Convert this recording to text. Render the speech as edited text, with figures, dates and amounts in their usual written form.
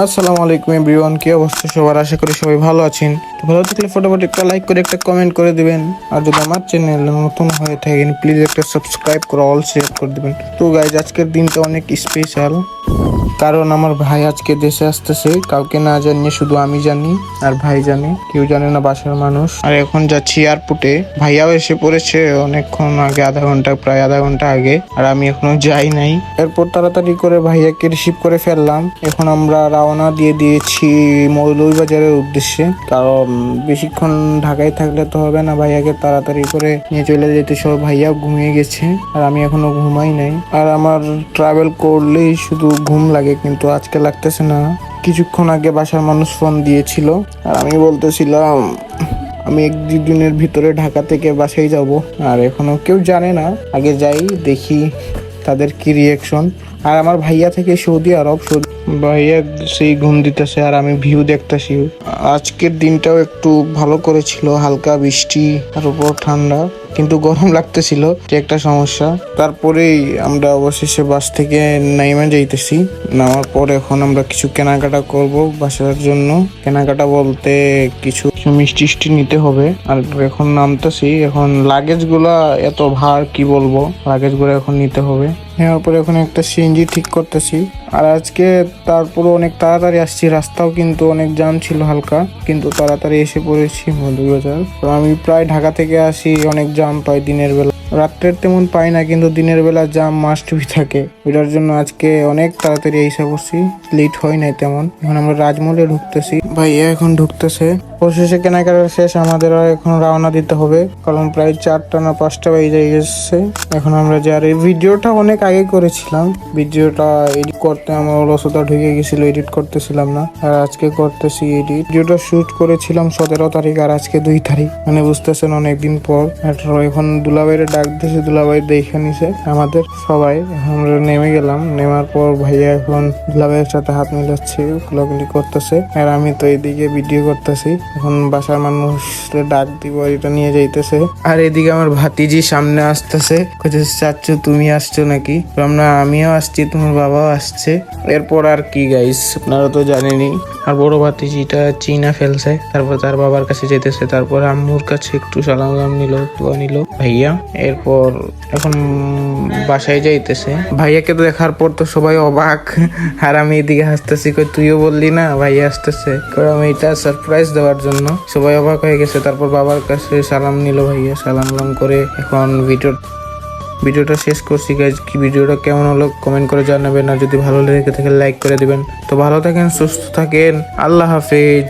আসসালামু আলাইকুম এভরিওয়ান, কি অবস্থা সবার? আশা করি সবাই ভালো আছেন। তো ভালো থাকলে ফটোফট একটা লাইক করে একটা কমেন্ট করে দিবেন। আর যদি আমার চ্যানেল নতুন হয়ে থাকেন প্লিজ একটা সাবস্ক্রাইব করে অল শেয়ার করে দিবেন। তো গাইজ, আজকের দিনটা অনেক স্পেশাল, কারণ আমার ভাই আজকে দেশে আসতেছে। কাউকে না জানিয়ে শুধু আমি জানি আর ভাই জানে, কেউ জানে না বাসার মানুষ। আর এখন যাচ্ছি এয়ারপোর্টে। ভাইয়াও এসে পড়েছে অনেকক্ষণ আগে, প্রায় আধা ঘন্টা আগে, আর আমি এখনো যাই নাই। এরপর তাড়াতাড়ি করে ভাইয়াকে রিসিভ করে ফেললাম। এখন আমরা রওনা দিয়ে দিয়েছি মৌলভীবাজারের উদ্দেশ্যে, কারণ বেশিক্ষণ ঢাকায় থাকলে তো হবে না, ভাইয়াকে তাড়াতাড়ি করে নিয়ে চলে যেতে সব। ভাইয়া ঘুমিয়ে গেছে আর আমি এখনো ঘুমাই নাই। আর আমার ট্রাভেল করলেই শুধু ঘুম লাগে, কিন্তু আজকে লাগতেছে না। কিছুক্ষণ আগে বাসার মানুষ ফোন দিয়েছিল আর আমি বলতেছিলাম আমি 1-2 দিনের ভিতরে ঢাকা থেকে বাসায় যাব। আর এখনো কেউ জানে না, আগে যাই দেখি তাদের কি রিয়াকশন। আর আমার ভাইয়া থেকে সৌদি আরব, ভাইয়া সেই ঘুম দিতেছে আর আমি ভিউ দেখতেছি। আজকের দিনটাও একটু ভালো করেছিল, হালকা বৃষ্টি আর উপর ঠান্ডা, কিন্তু গরম লাগতেছিল, যে একটা সমস্যা। তারপরেই আমরা অবশেষে বাস থেকে নেমে যাইতেছি। নামার পর এখন আমরা কিছু কেনাকাটা করব বাসার জন্য। কেনাকাটা বলতে কিছু মিষ্টি নিতে হবে। আর এখন নামতেছি, এখন লাগেজ গুলা এত ভার, কি বলবো, লাগেজ গুলো এখন নিতে হবে। নেওয়ার পরে এখন একটা সিএনজি ঠিক করতেছি। আর আজকে তারপরে অনেক তাড়াতাড়ি আসছি, রাস্তাও কিন্তু অনেক জ্যাম ছিল হালকা, কিন্তু তাড়াতাড়ি এসে পড়েছি মৌলভীবাজার। তো আমি প্রায় ঢাকা থেকে আসি, অনেক জ্যাম পাই দিনের বেলা, রাত্রের তেমন পাই না, কিন্তু দিনের বেলা জ্যাম মাস্ট বি থাকে। ওইটার জন্য আজকে অনেক তাড়াতাড়ি এসে পড়ছি, লেট হয় নাই তেমন। এখন আমরা রাজমহলে ঢুকতেছি, ভাইয়া এখন ঢুকতেছে। অবশেষে কেনাকাটা শেষ, আমাদের এখন রওনা দিতে হবে, কারণ প্রায় 4টা না 5টা বেজে গেছে। এখন আমরা যার এই ভিডিওটা অনেক আগে করেছিলাম, ভিডিওটা এডিট করতে আমার অলসতা ঢুকে গেছিল, এডিট করতেছিলাম না। আর আজকে করতেছি এডিট। ভিডিওটা শুট করেছিলাম 17 তারিখ আর আজকে 2 তারিখ, মানে বুঝতেছেন অনেকদিন পর। আর এখন দুলাভাইরে ডাক দিয়েছে, দুলাভাই দেখে নিছে আমাদের সবাই। আমরা নেমে গেলাম, নেমার পর ভাইয়া এখন দুলাভাইয়ের সাথে হাত মিলাচ্ছে, কোলাকুলি করতেছে, আর আমি তো এইদিকে ভিডিও করতেছি। এখন বাসার মানুষকে ডাক দিব, এটা নিয়ে যাইতেছে। আর এদিকে আমার ভাতিজি সামনে আসতেছে, কইতেছে চাচ্চু তুমি আসছো নাকি? আমরা আমিও আসছি, তোমার বাবাও আসছে। এরপর আর কি গাইস, আপনারা তো জানেনই। আর বড় ভাতিজিটা চীনা ফেলছে, তারপর তার বাবার কাছে যেতেছে, তারপর আম্মুর কাছে একটু সালাম নিল, দোয়া নিল ভাইয়া। এরপর এখন বাসায় যাইতেছে। ভাইয়াকে দেখার পর তো সবাই অবাক, আর আমি এদিকে হাসতেছি, কই তুইও বললি না ভাইয়া আসতেছে? আমি এটা সারপ্রাইজ দেওয়ার জন্য, সবাই অবাক হয়ে গেছে। তারপর বাবার কাছে সালাম নিল ভাইয়া, সালাম করে এখন ভিডিওটা শেষ করছি গাইজ। কি ভিডিওটা কেমন হলো কমেন্ট করে জানাবেন, আর যদি ভালো লেগে থাকে লাইক করে দিবেন। তো ভালো থাকেন, সুস্থ থাকেন, আল্লাহ হাফেজ।